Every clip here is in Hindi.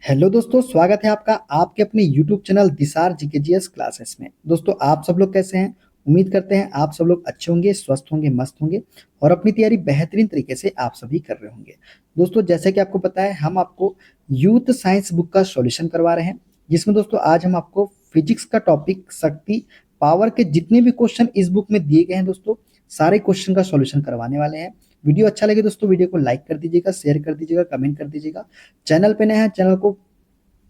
हेलो दोस्तों, स्वागत है आपका आपके अपने यूट्यूब चैनल दिसार जीकेजीएस क्लासेस में। दोस्तों, आप सब लोग कैसे हैं? उम्मीद करते हैं आप सब लोग अच्छे होंगे, स्वस्थ होंगे, मस्त होंगे और अपनी तैयारी बेहतरीन तरीके से आप सभी कर रहे होंगे। दोस्तों, जैसे कि आपको पता है, हम आपको यूथ साइंस बुक का सॉल्यूशन करवा रहे हैं, जिसमें दोस्तों आज हम आपको फिजिक्स का टॉपिक शक्ति पावर के जितने भी क्वेश्चन इस बुक में दिए गए हैं दोस्तों, सारे क्वेश्चन का सॉल्यूशन करवाने वाले हैं। वीडियो अच्छा लगे दोस्तों, वीडियो को लाइक कर दीजिएगा, शेयर कर दीजिएगा, कमेंट कर दीजिएगा। चैनल पे नए हैं, चैनल को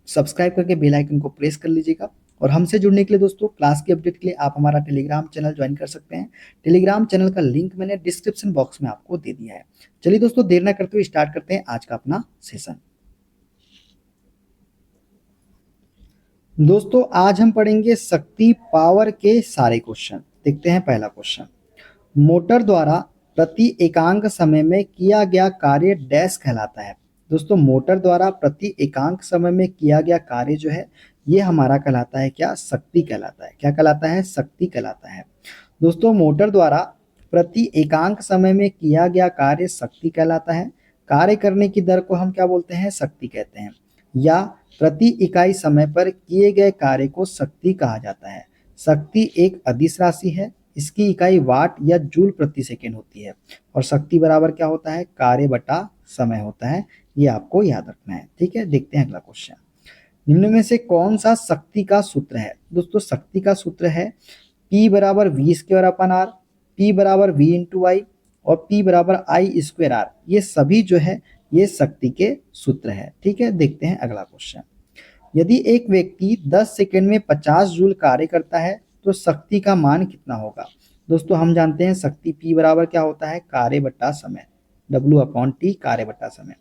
सब्सक्राइब करके बेल आइकन को प्रेस कर लीजिएगा। और हमसे जुड़ने के लिए दोस्तों, क्लास की अपडेट के लिए आप हमारा टेलीग्राम चैनल ज्वाइन कर सकते हैं। टेलीग्राम चैनल का लिंक मैंने डिस्क्रिप्शन बॉक्स में आपको दे दिया है। चलिए दोस्तों, देर ना करते हुए स्टार्ट करते हैं आज का अपना सेशन। दोस्तों, आज हम पढ़ेंगे शक्ति पावर के सारे क्वेश्चन। देखते हैं पहला क्वेश्चन। मोटर द्वारा प्रति एकांक समय में किया गया कार्य डैश कहलाता है। दोस्तों, मोटर द्वारा प्रति एकांक समय में किया गया कार्य जो है, ये हमारा कहलाता है क्या? शक्ति कहलाता है। क्या कहलाता है? शक्ति कहलाता है। दोस्तों, मोटर द्वारा प्रति एकांक समय में किया गया कार्य शक्ति कहलाता है। कार्य करने की दर को हम क्या बोलते हैं? शक्ति कहते हैं। या प्रति इकाई समय पर किए गए कार्य को शक्ति कहा जाता है। शक्ति एक अदिश राशि है, इसकी इकाई वाट या जूल प्रति सेकेंड होती है। और शक्ति बराबर क्या होता है? कार्य बटा समय होता है। ये आपको याद रखना है, ठीक है। देखते हैं अगला क्वेश्चन। निम्न में से कौन सा शक्ति का सूत्र है? दोस्तों, शक्ति का सूत्र है P बराबर V square upon R, P बराबर वी इंटू आई और P बराबर आई स्क्वायर आर। ये सभी जो है ये शक्ति के सूत्र है, ठीक है। देखते हैं अगला क्वेश्चन। यदि एक व्यक्ति 10 सेकंड में 50 जूल कार्य करता है तो शक्ति का मान कितना होगा? दोस्तों, हम जानते हैं शक्ति P बराबर क्या होता है? कार्य बटा समय, W अपॉन टी, कार्य बटा समय।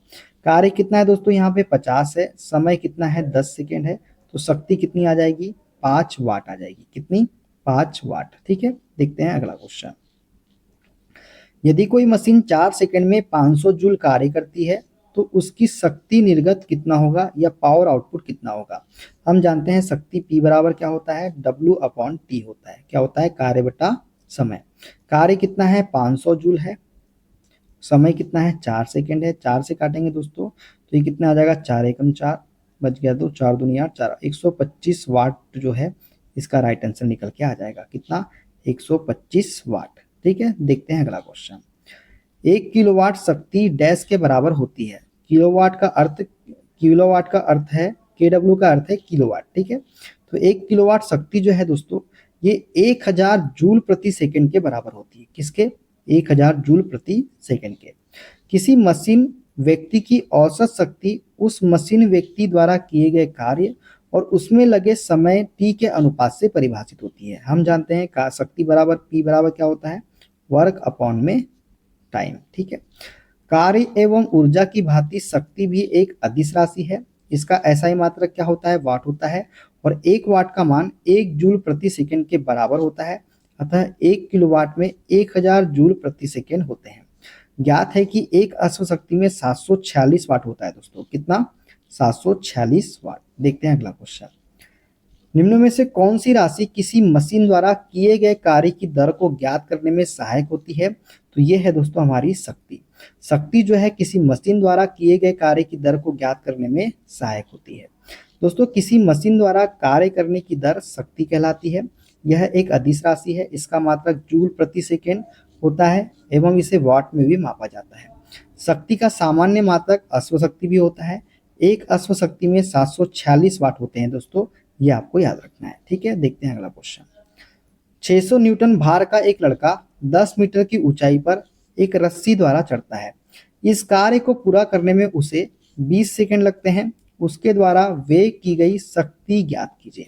कार्य कितना है दोस्तों? यहाँ पे 50 है, समय कितना है? 10 सेकेंड है, तो शक्ति कितनी आ जाएगी? 5 वाट आ जाएगी। कितनी? 5 वाट, ठीक है। देखते हैं अगला क्वेश्चन। यदि कोई मशीन 4 सेकंड में 500 जूल कार्य करती है तो उसकी शक्ति निर्गत कितना होगा या पावर आउटपुट कितना होगा? हम जानते हैं शक्ति P बराबर क्या होता है? W अपॉन टी होता है। क्या होता है? कार्य बटा समय। कार्य कितना है? 500 जूल है। समय कितना है? 4 सेकंड है। 4 से काटेंगे दोस्तों तो ये कितना आ जाएगा? 4 एकम 4 बच गया, तो 4 दूनी 8, 4 125 वाट जो है इसका राइट आंसर निकल के आ जाएगा। कितना? 125 वाट, ठीक है। देखते हैं अगला क्वेश्चन। 1 किलोवाट शक्ति डैश के बराबर होती है। किलोवाट का अर्थ है केडब्ल्यू का अर्थ है किलोवाट, ठीक है। तो 1 किलोवाट शक्ति जो है दोस्तों, ये 1000 जूल प्रति सेकंड के बराबर होती है। किसके? 1000 जूल प्रति सेकंड के। किसी मशीन व्यक्ति की औसत शक्ति उस मशीन व्यक्ति द्वारा किए गए कार्य और उसमें लगे समय टी के अनुपात से परिभाषित होती है। हम जानते हैं का शक्ति बराबर P बराबर क्या होता है? वर्क अपॉन में टाइम, ठीक है। कार्य एवं ऊर्जा की भांति शक्ति भी एक अदिश राशि है। इसका ऐसा ही मात्रक क्या होता है? वाट होता है। और 1 वाट का मान 1 जूल प्रति सेकंड के बराबर होता है। अतः 1 किलोवाट में 1000 जूल प्रति सेकंड होते हैं। ज्ञात है कि एक अश्व शक्ति में 746 वाट होता है दोस्तों। कितना? 746 वाट। देखते हैं अगला क्वेश्चन। निम्न में से कौन सी राशि किसी मशीन द्वारा किए गए कार्य की दर को ज्ञात करने में सहायक होती है? तो ये है दोस्तों हमारी शक्ति। शक्ति जो है किसी मशीन द्वारा किए गए कार्य की दर को ज्ञात करने में सहायक होती है। दोस्तों, किसी मशीन द्वारा कार्य करने की दर शक्ति कहलाती है। यह एक अदिश राशि है। इसका मात्रक जूल प्रति सेकेंड होता है एवं इसे वाट में भी मापा जाता है। शक्ति का सामान्य मात्रक अश्व शक्ति भी होता है। एक अश्व शक्ति में 746 वाट होते हैं दोस्तों, ये आपको याद रखना है, ठीक है। देखते हैं अगला क्वेश्चन। 600 न्यूटन भार का एक लड़का 10 मीटर की ऊंचाई पर एक रस्सी द्वारा चढ़ता है। इस कार्य को पूरा करने में उसे 20 सेकंड लगते हैं। उसके द्वारा वेग की गई शक्ति ज्ञात कीजिए।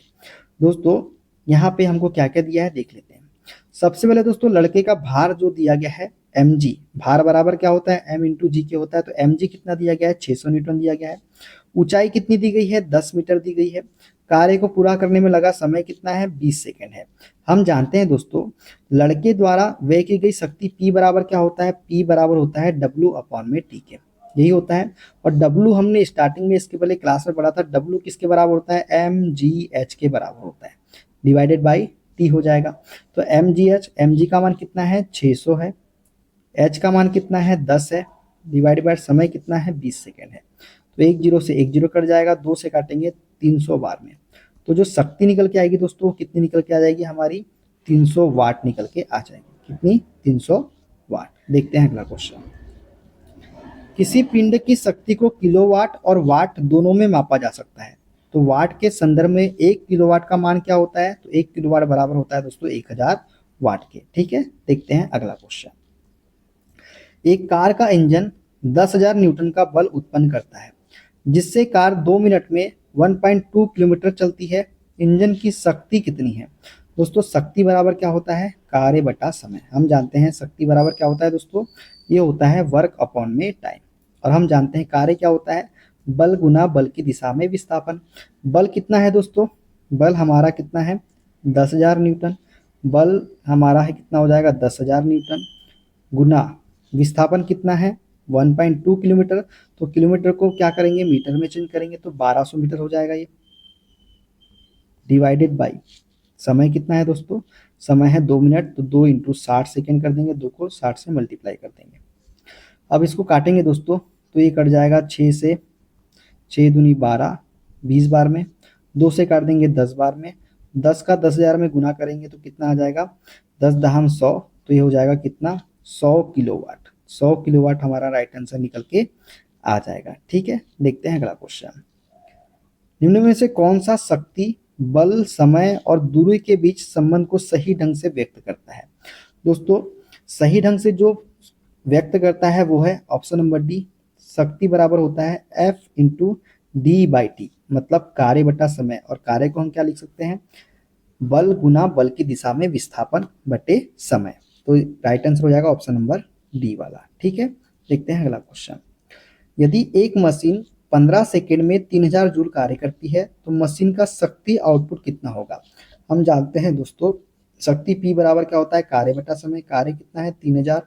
दोस्तों, यहाँ पे हमको क्या क्या दिया है देख लेते हैं। सबसे पहले दोस्तों, लड़के का भार जो दिया गया है mg, भार बराबर क्या होता है? m इंटू जी के होता है। तो mg कितना दिया गया है? 600 न्यूटन दिया गया है। ऊंचाई कितनी दी गई है? 10 मीटर दी गई है। कार्य को पूरा करने में लगा समय कितना है? 20 सेकंड है। हम जानते हैं दोस्तों, लड़के द्वारा व्यय की गई शक्ति P बराबर क्या होता है? P बराबर होता है W अपॉन में टी के, यही होता है। और W हमने स्टार्टिंग में इसके पहले क्लास में पढ़ा था, W किसके बराबर होता है? mgh के बराबर होता है, डिवाइडेड बाई टी हो जाएगा। तो mg का मान कितना है? 600 है। h का मान कितना है? 10 है, डिवाइडेड बाई समय कितना है? 20 सेकेंड है। तो एक जीरो से एक जीरो कट जाएगा, 2 से काटेंगे 300 बार में। तो जो शक्ति निकल के आएगी दोस्तों वो कितनी निकल के आ जाएगी हमारी, 300 वाट निकल के आ जाएगी। कितनी, 300 वाट। देखते हैं अगला क्वेश्चन। किसी पिंड की शक्ति को किलोवाट और वाट दोनों में मापा जा सकता है। तो वाट के संदर्भ में 1 किलोवाट का मान क्या होता है, तो 1 किलोवाट बराबर होता है दोस्तों 1000 वाट के। ठीक है, देखते हैं अगला क्वेश्चन। एक कार का इंजन 10,000 न्यूटन का बल उत्पन्न करता है, जिससे कार 2 मिनट में 1.2 किलोमीटर चलती है। इंजन की शक्ति कितनी है। दोस्तों शक्ति बराबर क्या होता है, कार्य बटा समय। हम जानते हैं शक्ति बराबर क्या होता है दोस्तों, ये होता है वर्क अपॉन में टाइम। और हम जानते हैं कार्य क्या होता है, बल गुना बल की दिशा में विस्थापन। बल कितना है दोस्तों, बल हमारा कितना है 10,000 न्यूटन। बल हमारा है कितना हो जाएगा 10,000 न्यूटन गुना विस्थापन कितना है 1.2 किलोमीटर। तो किलोमीटर को क्या करेंगे, मीटर में चेंज करेंगे तो 1200 मीटर हो जाएगा ये, डिवाइडेड बाई समय कितना है दोस्तों, समय है 2 मिनट, तो 2 इंटू 60 सेकेंड कर देंगे, 2 को 60 से मल्टीप्लाई कर देंगे। अब इसको काटेंगे दोस्तों तो ये कट जाएगा 6 से, 6 दूनी 12, 20 बार में। 2 से काट देंगे 10 बार में। 10 का 10,000 में गुना करेंगे तो कितना आ जाएगा, 10 दहम 100, तो ये हो जाएगा कितना 100 किलोवाट। 100 किलोवाट हमारा राइट आंसर निकल के आ जाएगा। ठीक है, देखते हैं अगला क्वेश्चन। निम्न में से कौन सा शक्ति बल समय और दूरी के बीच संबंध को सही ढंग से व्यक्त करता है। दोस्तों सही ढंग से जो व्यक्त करता है वो है ऑप्शन नंबर डी। शक्ति बराबर होता है F into D by T, मतलब कार्य बटा समय। और कार्य को हम क्या लिख सकते हैं, बल गुना बल की दिशा में विस्थापन बटे समय। तो राइट आंसर हो जाएगा ऑप्शन नंबर डी वाला। ठीक है, देखते हैं अगला क्वेश्चन। यदि एक मशीन 15 सेकेंड में 3000 जूल कार्य करती है तो मशीन का शक्ति आउटपुट कितना होगा। हम जानते हैं दोस्तों शक्ति P बराबर क्या होता है, कार्य बटा समय। कार्य कितना है 3000,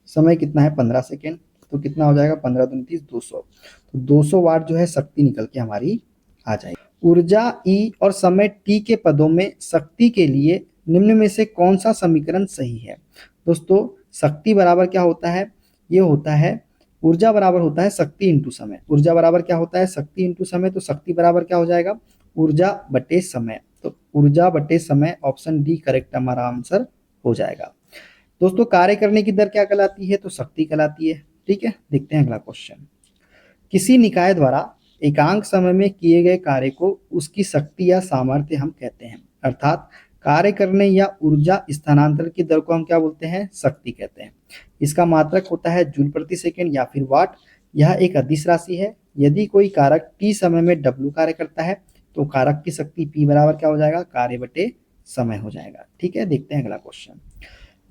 समय कितना है 15 सेकेंड, तो कितना हो जाएगा 15 दूनी 30, 200। तो 200 वाट जो है शक्ति निकल के हमारी आ जाएगी। ऊर्जा E और समय T के पदों में शक्ति के लिए निम्न में से कौन सा समीकरण सही है। दोस्तों शक्ति बराबर क्या होता है, ये होता है ऊर्जा बराबर होता है शक्ति इंटू समय। ऊर्जा बराबर क्या होता है, शक्ति इंटू समय। तो शक्ति बराबर क्या हो जाएगा, ऊर्जा बटे समय। तो ऊर्जा बटे समय, ऑप्शन डी करेक्ट हमारा आंसर हो जाएगा। दोस्तों कार्य करने की दर क्या कहलाती है, तो शक्ति कहलाती है। ठीक है, देखते हैं अगला क्वेश्चन। किसी निकाय द्वारा एकांक समय में किए गए कार्य को उसकी शक्ति या सामर्थ्य हम कहते हैं। अर्थात कार्य करने या ऊर्जा स्थानांतरण की दर को हम क्या बोलते हैं, शक्ति कहते हैं। इसका मात्रक होता है जूल प्रति सेकंड या फिर वाट। यह एक अदिश राशि है। यदि कोई कारक टी समय में डब्ल्यू कार्य करता है तो कारक की शक्ति पी बराबर क्या हो जाएगा, कार्य बटे समय हो जाएगा। ठीक है, देखते हैं अगला क्वेश्चन।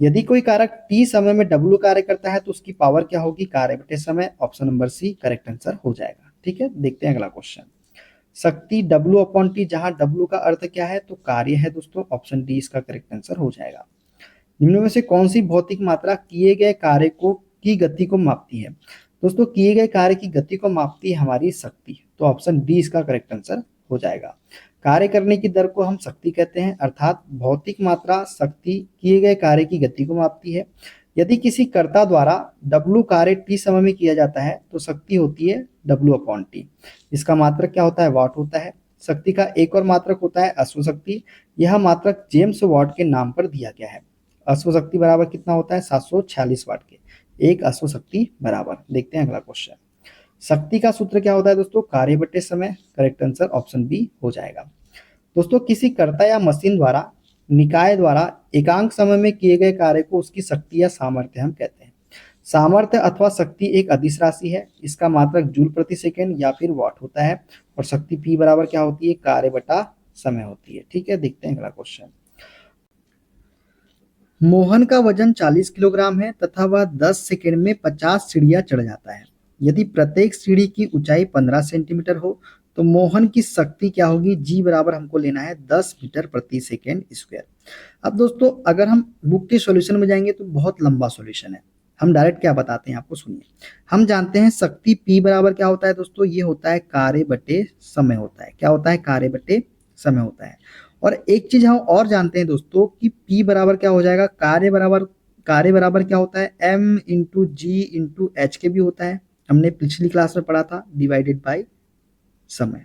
यदि कोई कारक टी समय में डब्ल्यू कार्य करता है तो उसकी पावर क्या होगी, कार्य बटे समय। Option number C correct answer हो जाएगा। ठीक है, देखते हैं अगला क्वेश्चन। शक्ति W अपॉन टी, जहां W का अर्थ क्या है, तो कार्य है दोस्तों। ऑप्शन डी इसका करेक्ट आंसर हो जाएगा। निम्न में से कौन सी भौतिक मात्रा किए गए कार्य को की गति को मापती है। दोस्तों किए गए कार्य की गति को मापती है हमारी शक्ति। तो ऑप्शन डी इसका करेक्ट आंसर हो जाएगा। कार्य करने की दर को हम शक्ति कहते हैं। अर्थात भौतिक मात्रा शक्ति किए गए कार्य की गति को मापती है। यदि किसी कर्ता द्वारा W कार्य टी समय में किया जाता है तो शक्ति होती है W अपॉन टी। इसका मात्रक क्या होता है, वाट होता है। शक्ति का एक और मात्रक होता है अश्वशक्ति। यह मात्रक जेम्स वाट के नाम पर दिया गया है। अश्वशक्ति बराबर कितना होता है 746 वाट के, एक अश्वशक्ति बराबर। देखते हैं अगला क्वेश्चन। शक्ति का सूत्र क्या होता है दोस्तों, कार्य बटे समय। करेक्ट आंसर ऑप्शन बी हो जाएगा। दोस्तों किसी कर्ता या मशीन द्वारा निकाय द्वारा एकांक समय में किए गए कार्य को उसकी शक्ति या सामर्थ्य हम कहते हैं। सामर्थ्य अथवा शक्ति एक अदिश राशि है। इसका मात्रक जूल प्रति सेकंड या फिर वाट होता है। और शक्ति P बराबर क्या होती है, कार्य बटा समय होती है। ठीक है, देखते हैं अगला क्वेश्चन। मोहन का वजन 40 किलोग्राम है तथा वह 10 सेकंड में 50 सीढ़ियां चढ़ जाता है। यदि प्रत्येक सीढ़ी की ऊंचाई 15 सेंटीमीटर हो तो मोहन की शक्ति क्या होगी, जी बराबर हमको लेना है 10 मीटर प्रति सेकेंड स्क्वायर। अब दोस्तों अगर हम बुक के सॉल्यूशन में जाएंगे तो बहुत लंबा सॉल्यूशन है। हम डायरेक्ट क्या बताते हैं आपको, सुनिए। हम जानते हैं शक्ति P बराबर क्या होता है दोस्तों, ये होता है कार्य बटे समय होता है। क्या होता है, कार्य बटे समय होता है। और एक चीज हम और जानते हैं दोस्तों कि P बराबर क्या हो जाएगा, कार्य बराबर क्या होता है M इंटू जी इंटू एच के भी होता है। हमने पिछली क्लास में पढ़ा था, डिवाइडेड बाय समय।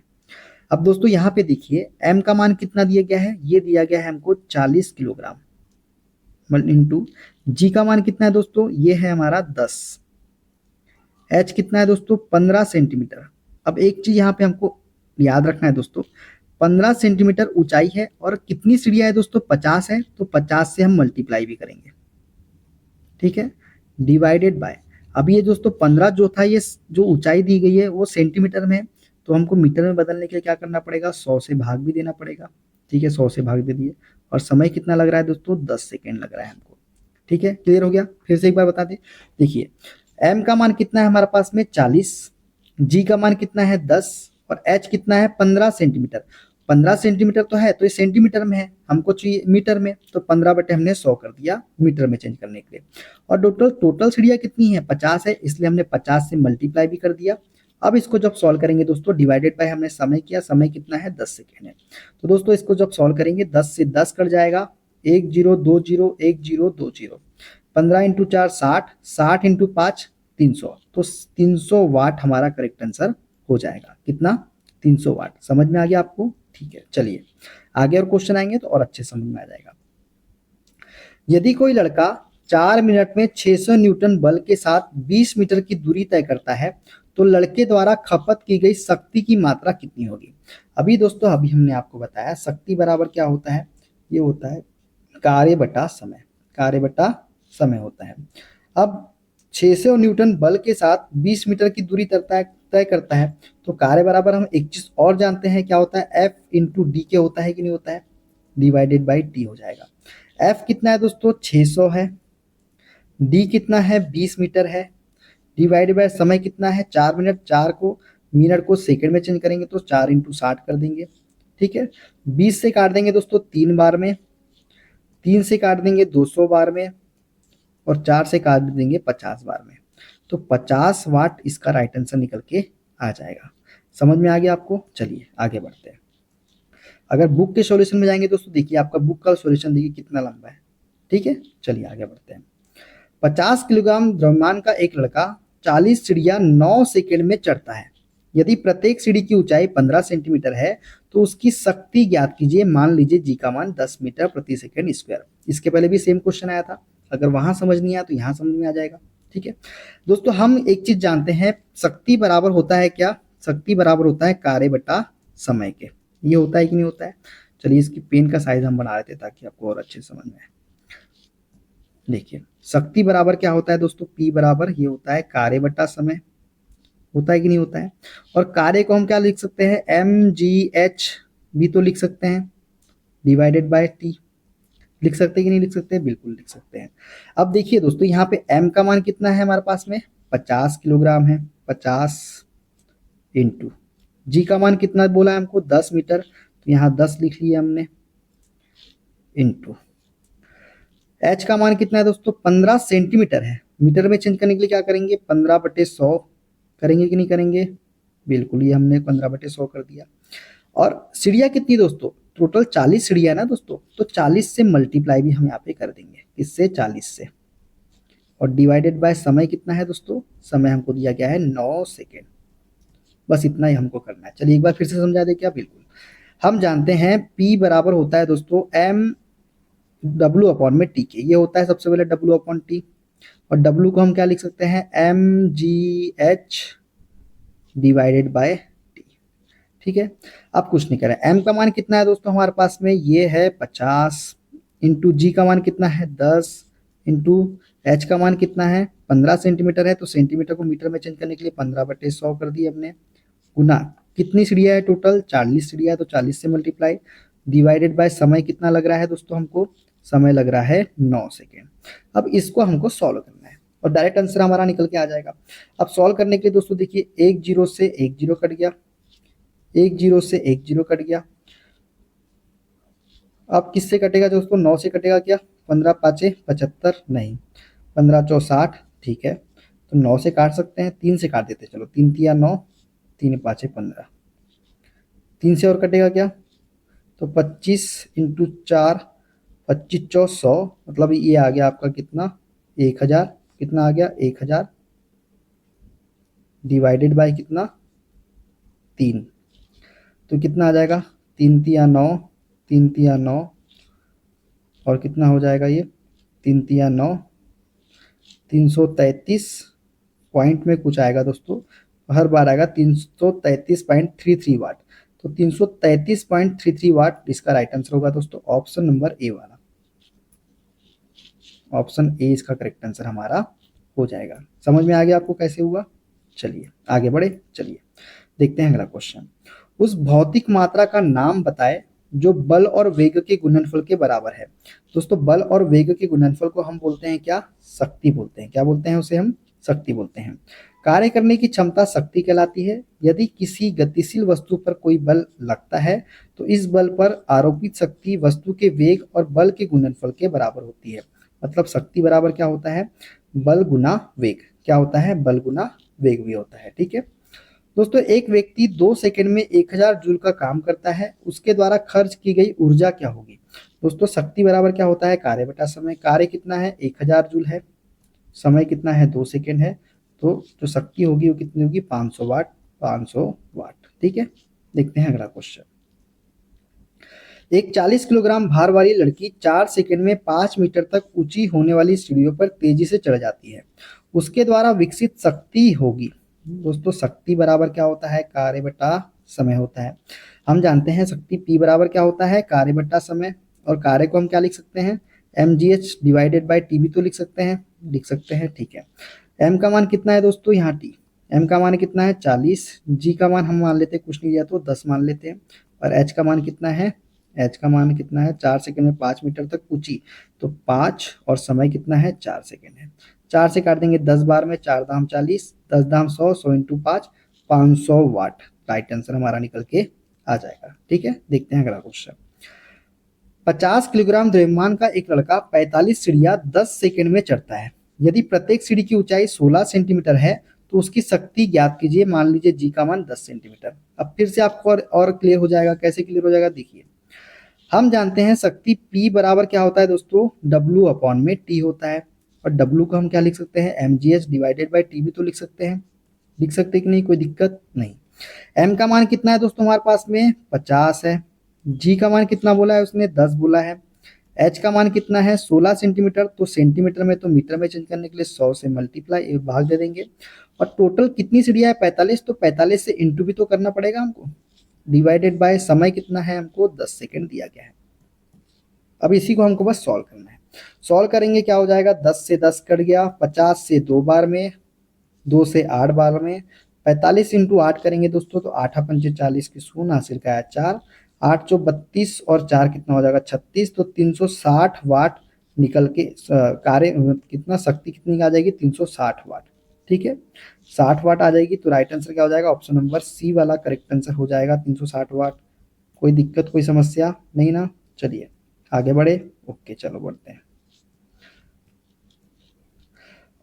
अब दोस्तों यहाँ पे देखिए m का मान कितना दिया गया है, ये दिया गया है हमको 40 किलोग्राम इंटू g का मान कितना है दोस्तों, ये है हमारा 10। h कितना है दोस्तों, 15 सेंटीमीटर। अब एक चीज यहाँ पे हमको याद रखना है दोस्तों, 15 सेंटीमीटर ऊंचाई है और कितनी सीढ़ियां है दोस्तों, 50 है, तो 50 से हम मल्टीप्लाई भी करेंगे, ठीक है, डिवाइडेड बाय। अब ये दोस्तों 15 जो था, ये जो ऊंचाई दी गई है वो सेंटीमीटर में है, तो हमको मीटर में बदलने के लिए क्या करना पड़ेगा, 100 से भाग भी देना पड़ेगा, ठीक है, 100 से भाग दे दिए। और समय कितना लग रहा है दोस्तों, 10 सेकेंड लग रहा है हमको, ठीक है, क्लियर हो गया। फिर से एक बार बता दें, देखिए m का मान कितना है हमारे पास में 40, g का मान कितना है 10 और h कितना है 15 सेंटीमीटर। 15 सेंटीमीटर तो है, तो ये सेंटीमीटर में है, हमको चाहिए मीटर में, तो 15 बटे हमने 100 कर दिया मीटर में चेंज करने के लिए। और टोटल टोटल सीढ़ियाँ कितनी है, 50 है, इसलिए हमने 50 से मल्टीप्लाई भी कर दिया। अब इसको जब सॉल्व करेंगे दोस्तों, डिवाइडेड बाय हमने समय किया, समय कितना है 10 सेकेंड है, तो दोस्तों इसको जब सॉल्व करेंगे 10 से 10 कट जाएगा, 1 0 2 0 1 0 2 0, 15 इंटू 4 60, 60 इंटू 5 300, तो 300 वाट हमारा करेक्ट आंसर हो जाएगा। कितना, 300 वाट। समझ में आ गया आपको, ठीक है, चलिए आगे और क्वेश्चन आएंगे तो और अच्छे समझ में आ जाएगा। यदि कोई लड़का 4 मिनट में 600 न्यूटन बल के साथ 20 मीटर की दूरी तय करता है, तो लड़के द्वारा खपत की गई शक्ति की मात्रा कितनी होगी। अभी दोस्तों अभी हमने आपको बताया शक्ति बराबर क्या होता है, ये होता है कार्य बटा समय, कार्य बटा समय होता है। अब 600 न्यूटन बल के साथ 20 मीटर की दूरी तय करता है, तो कार्य बराबर हम एक चीज और जानते हैं, क्या होता है, F इंटू डी के होता है कि नहीं होता है, डिवाइडेड बाई टी हो जाएगा। F कितना है दोस्तों, 600 है, डी कितना है 20 मीटर है, डिवाइडेड बाय समय कितना है 4 मिनट, 4 को मिनट को सेकंड में चेंज करेंगे तो 4 इंटू 60 कर देंगे, ठीक है। 20 से काट देंगे दोस्तों 3 बार में, 3 से काट देंगे 200 बार में, और 4 से काट देंगे 50 बार में, तो 50 वाट इसका राइट आंसर निकल के आ जाएगा। समझ में आ गया आपको, चलिए आगे बढ़ते हैं। अगर बुक के सॉल्यूशन में जाएंगे दोस्तों, देखिए आपका बुक का सॉल्यूशन देखिए कितना लंबा है, ठीक है, चलिए आगे बढ़ते हैं। 50 किलोग्राम द्रव्यमान का एक लड़का 40 सीढ़ियां 9 सेकेंड में चढ़ता है। यदि प्रत्येक सीढ़ी की ऊंचाई 15 सेंटीमीटर है, तो उसकी शक्ति ज्ञात कीजिए। मान लीजिए जी का मान 10 मीटर प्रति सेकेंड स्क्वायर। इसके पहले भी सेम क्वेश्चन आया था, अगर वहां समझ नहीं आया तो यहाँ समझ में आ जाएगा, ठीक है। दोस्तों हम एक चीज जानते हैं, शक्ति बराबर होता है क्या, शक्ति बराबर होता है कार्य बटा समय के। ये होता है कि नहीं होता है। चलिए इसकी पेन का साइज हम बना लेते हैं ताकि आपको और अच्छे समझ में आए। देखिए शक्ति बराबर क्या होता है दोस्तों, P बराबर ये होता है कार्य बटा समय, होता है कि नहीं होता है। और कार्य को हम क्या लिख सकते हैं, mgh भी तो लिख सकते हैं, डिवाइडेड बाय t। लिख सकते हैं कि नहीं लिख सकते हैं, बिल्कुल लिख सकते हैं। अब देखिए दोस्तों यहाँ पे m का मान कितना है हमारे पास में, 50 किलोग्राम है, 50 इंटू जी का मान कितना बोला है हमको 10 मीटर, तो यहाँ 10 लिख लिया हमने, इंटू h का मान कितना है दोस्तों 15 सेंटीमीटर है। मीटर में चेंज करने के लिए क्या करेंगे, 15 बटे 100 करेंगे कि नहीं करेंगे, बिल्कुल, ये हमने 15 बटे 100 कर दिया। और सीढ़ियाँ कितनी दोस्तों, टोटल 40 सीढ़ियाँ ना दोस्तों, तो 40 से मल्टीप्लाई भी हम यहाँ पे कर देंगे, इससे 40 से। और डिवाइडेड बाय समय कितना है दोस्तों, समय हमको दिया गया है 9 सेकेंड। बस इतना ही हमको करना है। चलिए एक बार फिर से समझा दे क्या, बिल्कुल। हम जानते हैं P बराबर होता है दोस्तों m W अपॉन में T के, ये होता है सबसे पहले W अपॉन T, और W को हम क्या लिख सकते हैं, mgh डिवाइडेड बाय T, ठीक है। अब कुछ नहीं करें, m का मान कितना है दोस्तों हमारे पास में, ये है 50, इंटू जी का मान कितना है 10, इंटू h का मान कितना है 15 सेंटीमीटर है, तो सेंटीमीटर को मीटर में चेंज करने के लिए 15 बटे 100 कर दिए हमने, गुना कितनी सीढ़ियाँ है टोटल 40 सीढ़ियाँ है, तो 40 से मल्टीप्लाई, डिवाइडेड बाय समय कितना लग रहा है दोस्तों हमको, समय लग रहा है 9 सेकेंड। अब इसको हमको सॉल्व करना है और डायरेक्ट आंसर हमारा निकल के आ जाएगा। अब सॉल्व करने के लिए दोस्तों देखिए, एक जीरो से एक जीरो कट गया, एक जीरो से एक जीरो कट गया। अब किससे कटेगा दोस्तों, 9 से कटेगा क्या, 15 पाँचे 75, नहीं 15 चौ 60, ठीक है, तो 9 से काट सकते हैं, 3 से काट देते हैं, चलो 3 तिया 9, 3 पाँचे 15, 3 से और कटेगा क्या, तो 25 इंटू 4, 25 चौ 100, मतलब ये आ गया आपका कितना 1000, कितना आ गया 1000, डिवाइडेड बाय कितना 3, तो कितना आ जाएगा 3 × 3 = 9, 3 × 3 = 9 और कितना हो जाएगा ये 3 × 3 = 9, 333 पॉइंट में कुछ आएगा दोस्तों, हर बार आएगा 333.33 वाट। तो 333.33 वाट इसका राइट आंसर होगा दोस्तों ऑप्शन नंबर ए वाला। ऑप्शन ए इसका करेक्ट आंसर हमारा हो जाएगा। समझ में आ गया आपको कैसे हुआ? चलिए आगे बढ़े। चलिए देखते हैं अगला क्वेश्चन। उस भौतिक मात्रा का नाम बताएं जो बल और वेग के गुणनफल के बराबर है। दोस्तों बल और वेग के गुणनफल को हम बोलते हैं क्या? शक्ति बोलते हैं। क्या बोलते हैं उसे? हम शक्ति बोलते हैं। कार्य करने की क्षमता शक्ति कहलाती है। यदि किसी गतिशील वस्तु पर कोई बल लगता है तो इस बल पर आरोपित शक्ति वस्तु के वेग और बल के गुणनफल के बराबर होती है। मतलब शक्ति बराबर क्या होता है? बल गुना वेग। क्या होता है? बल गुना वेग भी होता है। ठीक है दोस्तों, एक व्यक्ति 2 सेकंड में 1000 जूल का काम करता है, उसके द्वारा खर्च की गई ऊर्जा क्या होगी? दोस्तों शक्ति बराबर क्या होता है? कार्य बटा समय। कार्य कितना है? 1000 जूल है। समय कितना है? 2 सेकंड है। तो जो शक्ति होगी वो कितनी होगी? 500 वाट। 500 वाट। ठीक है, देखते हैं अगला क्वेश्चन। एक 40 किलोग्राम भार वाली लड़की 4 सेकंड में 5 मीटर तक ऊंची होने वाली सीढ़ियों पर तेजी से चढ़ जाती है, उसके द्वारा विकसित शक्ति होगी। दोस्तों शक्ति बराबर क्या होता है? कार्य बटा समय होता है। हम जानते हैं शक्ति P बराबर क्या होता है? कार्य बटा समय। और कार्य को हम क्या लिख सकते हैं? mgh डिवाइडेड बाय टी भी तो लिख सकते हैं। ठीक है। m का मान कितना है दोस्तों? यहाँ t। m का मान कितना है? 40। g का मान हम मान लेते हैं, कुछ नहीं दिया तो 10 मान लेते हैं। और h का मान कितना है? h का मान कितना है? 4 सेकंड में 5 मीटर तक ऊंची, तो 5 और समय कितना है? 4 सेकंड है। 4 से काट देंगे 10 बार में, 4 दाम 40, 10 दाम 100, 100 × 5, 500 वाट। राइट आंसर हमारा निकल के आ जाएगा। ठीक है, देखते हैं अगला क्वेश्चन। 50 किलोग्राम द्रव्यमान का एक लड़का 45 सीढ़ियां 10 सेकंड में चढ़ता है। यदि प्रत्येक सीढ़ी की ऊंचाई 16 सेंटीमीटर है तो उसकी शक्ति ज्ञात कीजिए। मान लीजिए जी का मान 10 सेंटीमीटर। अब फिर से आपको और क्लियर हो जाएगा। कैसे क्लियर हो जाएगा? देखिए, हम जानते हैं शक्ति P बराबर क्या होता है दोस्तों? W अपॉन में T होता है। और W को हम क्या लिख सकते हैं? mgh डिवाइडेड बाय T भी तो लिख सकते हैं। लिख सकते हैं कि नहीं? कोई दिक्कत नहीं। M का मान कितना है दोस्तों हमारे पास में? 50 है। G का मान कितना बोला है उसने? 10 बोला है। H का मान कितना है? 16 सेंटीमीटर। तो सेंटीमीटर में तो मीटर में चेंज करने के लिए 100 से मल्टीप्लाई भाग दे देंगे। और टोटल कितनी सीढ़ियां है? 45। तो 45 से इंटू भी तो करना पड़ेगा हमको। डिवाइडेड बाय समय कितना है? हमको 10 सेकंड दिया गया है। अब इसी को हमको बस सॉल्व करना है। सॉल्व करेंगे क्या हो जाएगा? 10 से 10 कट गया, 50 से 2 बार में, 2 से 8 बार में, 45 × 8 करेंगे दोस्तों तो 8 पंचे 40 की शून्य हासिल का है 4, 8 चौ 32 और 4 कितना हो जाएगा? 36। तो 360 वाट निकल के कार्य कितना शक्ति कितनी आ जाएगी? 360 वाट। ठीक है, 60 वाट आ जाएगी। तो राइट आंसर क्या हो जाएगा? ऑप्शन नंबर सी वाला करेक्ट आंसर हो जाएगा 360 वाट। कोई दिक्कत कोई समस्या नहीं ना? चलिए आगे बढ़े। ओके चलो बढ़ते हैं।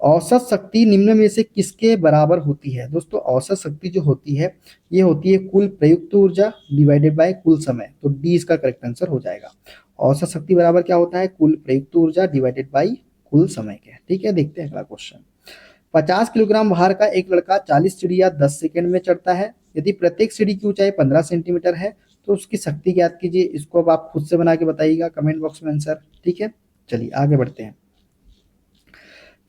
औसत शक्ति निम्न में से किसके बराबर होती है? दोस्तों औसत शक्ति जो होती है ये होती है कुल प्रयुक्त ऊर्जा डिवाइडेड बाय कुल समय। तो डी इसका करेक्ट आंसर हो जाएगा। औसत शक्ति बराबर क्या होता है? कुल प्रयुक्त ऊर्जा डिवाइडेड बाय कुल समय के। ठीक है, देखते हैं अगला क्वेश्चन। 50 किलोग्राम भार का एक लड़का 40 सीढ़ियां 10 सेकंड में चढ़ता है। यदि प्रत्येक सीढ़ी की ऊंचाई 15 सेंटीमीटर है तो उसकी शक्ति ज्ञात कीजिए। इसको अब आप खुद से बना के बताइएगा कमेंट बॉक्स में आंसर। ठीक है, चलिए आगे बढ़ते हैं।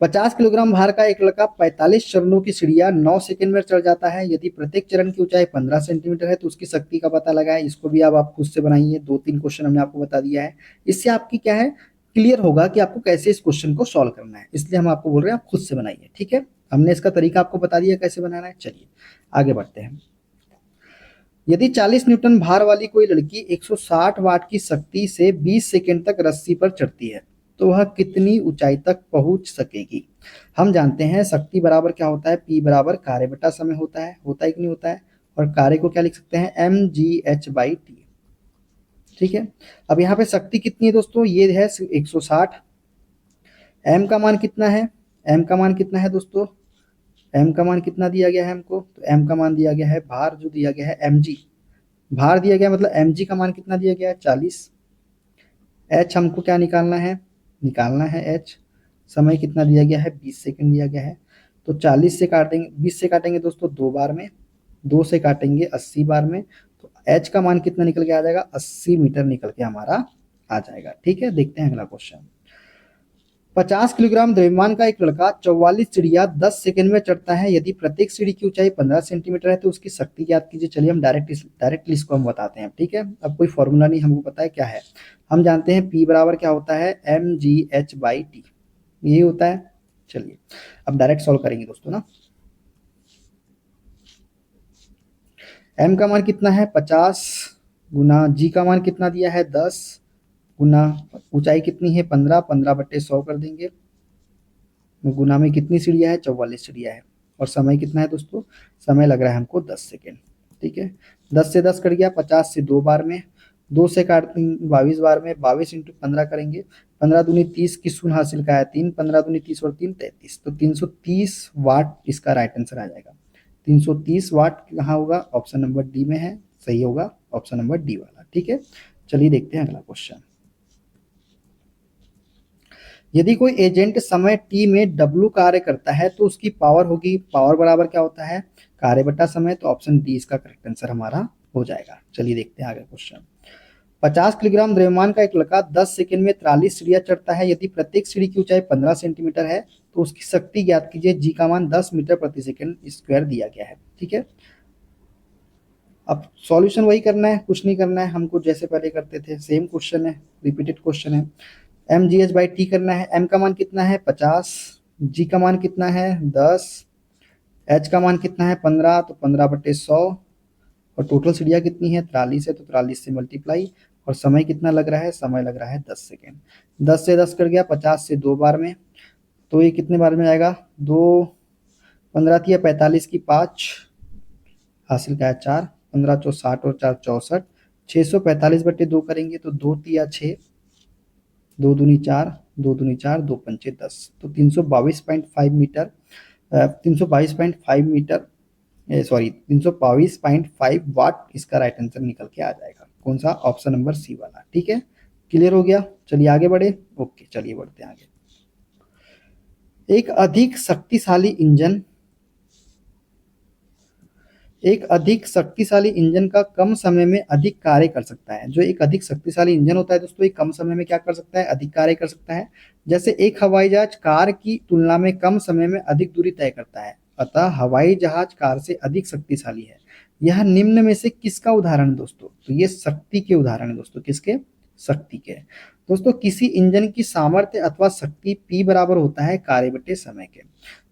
50 किलोग्राम भार का एक लड़का 45 चरणों की सीढ़ियां 9 सेकंड में चढ़ जाता है। यदि प्रत्येक चरण की ऊंचाई 15 सेंटीमीटर है तो उसकी शक्ति का पता लगाएं। इसको भी अब आप खुद से बनाइए। 2-3 क्वेश्चन हमने आपको बता दिया है। इससे आपकी क्या है क्लियर होगा कि आपको कैसे इस क्वेश्चन को सॉल्व करना है। इसलिए हम आपको बोल रहे हैं आप खुद से बनाइए। ठीक है, हमने इसका तरीका आपको बता दिया कैसे बनाना है। चलिए आगे बढ़ते हैं। यदि 40 न्यूटन भार वाली कोई लड़की 160 वाट की शक्ति से 20 सेकंड तक रस्सी पर चढ़ती है तो वह कितनी ऊंचाई तक पहुंच सकेगी? हम जानते हैं शक्ति बराबर क्या होता है? P बराबर कार्य बटा समय होता है। होता है कि नहीं होता है? और कार्य को क्या लिख सकते हैं? mgh/t। ठीक है, अब यहाँ पे शक्ति कितनी है दोस्तों? ये है 160। m का मान कितना है? m का मान कितना है दोस्तों? m का मान कितना दिया गया है हमको? तो m का मान दिया गया है, भार जो दिया गया है mg, भार दिया गया मतलब mg का मान कितना दिया गया है? 40। h हमको क्या निकालना है? निकालना है h। समय कितना दिया गया है? 20 सेकंड दिया गया है। तो 40 से काट देंगे, 20 से काटेंगे दोस्तों 2 बार में, 2 से काटेंगे 80 बार में, तो एच का मान कितना निकल के आ जाएगा, 80 मीटर निकल के हमारा आ जाएगा। ठीक है, देखते हैं अगला क्वेश्चन। 50 किलोग्राम द्रव्यमान का एक लड़का 44 सीढ़ियां 10 सेकंड में चढ़ता है। यदि प्रत्येक सीढ़ी की ऊंचाई 15 सेंटीमीटर है तो उसकी शक्ति ज्ञात कीजिए। चलिए हम डायरेक्टली इसको हम बताते हैं। ठीक है, अब कोई फॉर्मूला नहीं, हमको पता है क्या है। हम जानते हैं P बराबर क्या होता है, mgh/t, यही होता है। चलिए अब डायरेक्ट सॉल्व करेंगे दोस्तों ना। m का मान कितना है 50 गुना g का मान कितना दिया है 10 गुना ऊंचाई कितनी है 15, 15/100 कर देंगे, गुना में कितनी सीढ़ियाँ है 44 सीढ़ियाँ है, और समय कितना है दोस्तों, समय लग रहा है हमको 10 सेकेंड। ठीक है, 10 से 10 कट गया, 50 से 2 बार में, 2 से काट 22 बार में, 22 इंटू 15 करेंगे, 15 दूनी 30 की शून्य हासिल का है 3, 15 दूनी 30 और 3 33, तो 330 वाट इसका राइट आंसर आ जाएगा। 330 वाट कहाँ होगा, ऑप्शन नंबर डी में है, सही होगा ऑप्शन नंबर डी वाला। ठीक है, चलिए देखते हैं अगला क्वेश्चन। यदि कोई एजेंट समय t में W कार्य करता है तो उसकी पावर होगी, पावर बराबर क्या होता है, कार्य बटा समय, तो ऑप्शन डी इसका करेक्ट आंसर हमारा हो जाएगा। चलिए देखते हैं आगे क्वेश्चन। 50 किलोग्राम द्रव्यमान का एक लड़का 10 सेकंड में 43 सीढ़ियां चढ़ता है। यदि प्रत्येक सीढ़ी की ऊंचाई 15 सेंटीमीटर है तो उसकी शक्ति ज्ञात कीजिए। जी का मान 10 मीटर प्रति सेकंड स्क्वायर दिया गया है। ठीक है, अब सॉल्यूशन वही करना है, कुछ नहीं करना है हमको, जैसे पहले करते थे सेम क्वेश्चन है, रिपीटेड क्वेश्चन है। mgh/t करना है, m का मान कितना है 50, g का मान कितना है 10, h का मान कितना है 15, तो 15/100, और टोटल सीढ़ियाँ कितनी है 43 है, तो 43 से मल्टीप्लाई, और समय कितना लग रहा है, समय लग रहा है 10 सेकेंड। 10 से 10 कर गया, 50 से 2 बार में, तो ये कितने बार में आएगा, 2 15 थी 45 की 5 हासिल का है 4, 15 चौ 60 और 4 64, 645/2 करेंगे तो 2 तिया 6, 2 दूनी 4, 2 दूनी 4, 2 पंचे 10, तो 322.5 मीटर, 322.5 मीटर, सॉरी 322.5 वाट इसका राइट आंसर निकल के आ जाएगा। कौन सा, ऑप्शन नंबर सी वाला। ठीक है, क्लियर हो गया, चलिए आगे बढ़े। ओके, चलिए बढ़ते हैं आगे। एक अधिक शक्तिशाली इंजन का कम समय में अधिक कार्य कर सकता है। जो एक अधिक शक्तिशाली इंजन होता है दोस्तों, ये कम समय में क्या कर सकता है, अधिक कार्य कर सकता है। जैसे एक हवाई जहाज कार की तुलना में कम समय में अधिक दूरी तय करता है, अतः हवाई जहाज कार से अधिक शक्तिशाली है। यह निम्न में से किसका उदाहरण है दोस्तों, तो ये शक्ति के उदाहरण है दोस्तों, किसके, शक्ति के। दोस्तों किसी इंजन की सामर्थ्य अथवा शक्ति P बराबर होता है कार्य बटे समय के।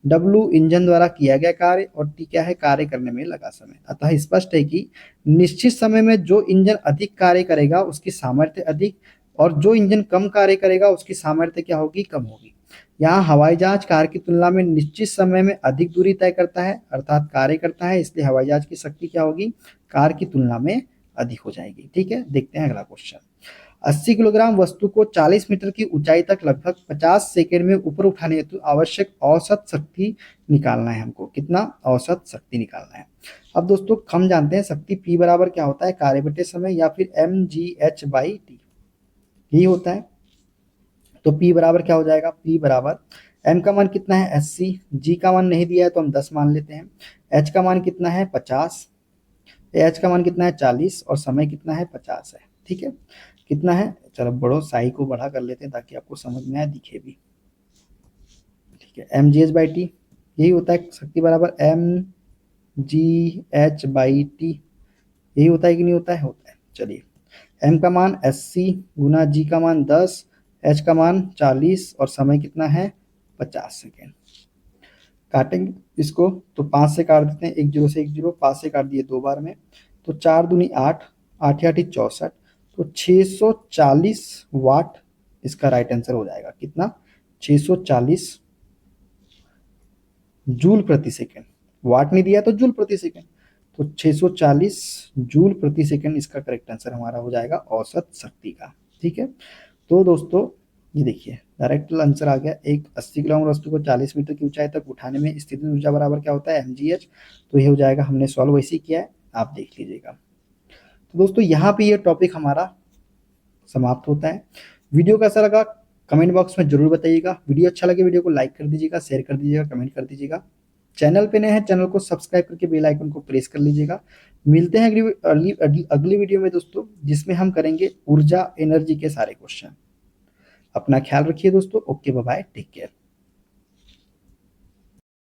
W इंजन द्वारा किया गया कार्य, और T क्या है, कार्य करने में लगा समय। अतः स्पष्ट है कि निश्चित समय में जो इंजन अधिक कार्य करेगा उसकी सामर्थ्य अधिक, और जो इंजन कम कार्य करेगा उसकी सामर्थ्य क्या होगी, कम होगी। यहाँ हवाई जहाज कार की तुलना में निश्चित समय में अधिक दूरी तय करता है, अर्थात कार्य करता है, इसलिए हवाई जहाज की शक्ति क्या होगी, कार की तुलना में अधिक हो जाएगी। ठीक है, देखते हैं अगला क्वेश्चन। 80 किलोग्राम वस्तु को 40 मीटर की ऊंचाई तक लगभग 50 सेकेंड में ऊपर उठाने हेतु आवश्यक औसत शक्ति निकालना है हमको। कितना, औसत शक्ति निकालना है। अब दोस्तों हम जानते हैं शक्ति P बराबर क्या होता है, कार्य बटे समय, या फिर mgh/t, यही होता है। तो P बराबर क्या हो जाएगा, P बराबर m का मान कितना है 80, g का मान नहीं दिया है तो हम 10 मान लेते हैं, h का मान कितना है 50, h का मान कितना है 40, और समय कितना है 50 है। ठीक है, कितना है, चलो बड़ो साई को बड़ा कर लेते हैं ताकि आपको समझ में आए, दिखे भी। ठीक है, mgh/t यही होता है, शक्ति बराबर mgh/t, यही होता है कि नहीं होता है, होता है। चलिए m का मान 80 गुना g का मान 10, h का मान 40, और समय कितना है 50 सेकेंड। काटेंगे इसको तो 5 से काट देते हैं, 1 0 से 1 0, 5 से काट दिए 2 बार में, तो 4 दूनी 8, 8 8 64, तो 640 वाट इसका राइट आंसर हो जाएगा। कितना, 640 जूल प्रति सेकंड, वाट नहीं दिया तो जूल प्रति सेकंड, तो 640 जूल प्रति सेकंड इसका करेक्ट आंसर हमारा हो जाएगा औसत शक्ति का। ठीक है, तो दोस्तों ये देखिए डायरेक्ट आंसर आ गया। एक 80 किलोग्राम वस्तु को 40 मीटर की ऊंचाई तक उठाने में स्थितिज ऊर्जा बराबर क्या होता है, mgh। तो ये हो जाएगा, हमने सॉल्व वैसे किया है, आप देख लीजिएगा। तो दोस्तों यहाँ पे ये टॉपिक हमारा समाप्त होता है। वीडियो कैसा लगा कमेंट बॉक्स में जरूर बताइएगा। वीडियो अच्छा लगे वीडियो को लाइक कर दीजिएगा, शेयर कर दीजिएगा, कमेंट कर दीजिएगा। चैनल पे नए हैं, चैनल को सब्सक्राइब करके बेल आइकन को प्रेस कर लीजिएगा। मिलते हैं अगली वीडियो में दोस्तों, जिसमें हम करेंगे ऊर्जा एनर्जी के सारे क्वेश्चन। अपना ख्याल रखिए दोस्तों। Okay, bye bye, take care.